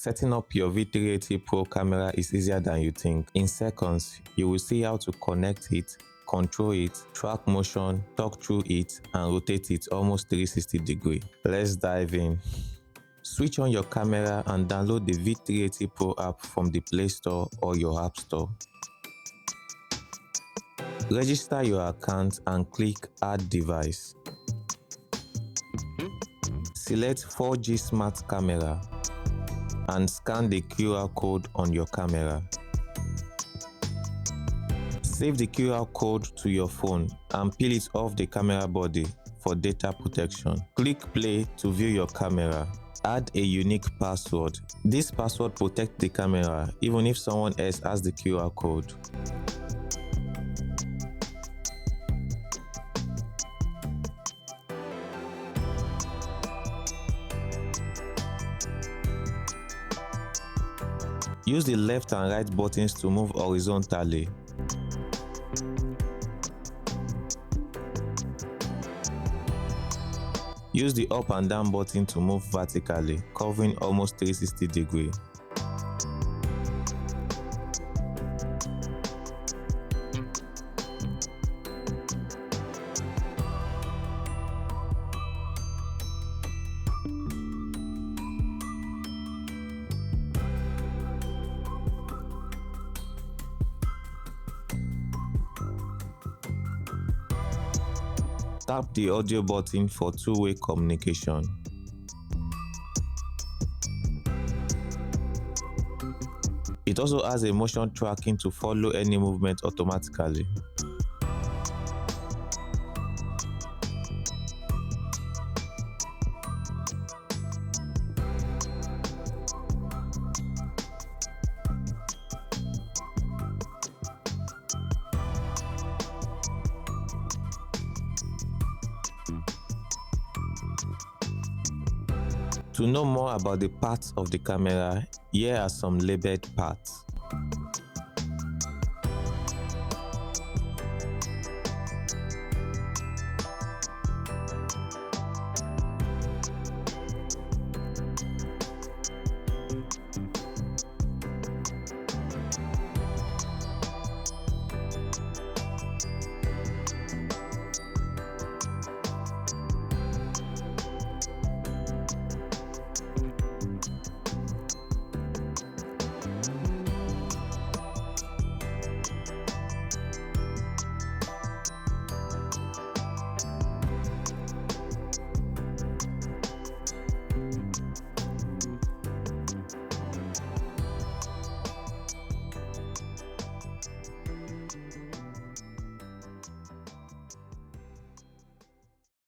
Setting up your V380 Pro camera is easier than you think. In seconds, you will see how to connect it, control it, track motion, talk through it, and rotate it almost 360 degrees. Let's dive in. Switch on your camera and download the V380 Pro app from the Play Store or your App Store. Register your account and click Add Device. Select 4G Smart Camera and scan the QR code on your camera. Save the QR code to your phone and peel it off the camera body for data protection. Click Play to view your camera. Add a unique password. This password protects the camera even if someone else has the QR code. Use the left and right buttons to move horizontally. Use the up and down button to move vertically, covering almost 360 degrees. Tap the audio button for two-way communication. It also has a motion tracking to follow any movement automatically. To know more about the parts of the camera, here are some labeled parts.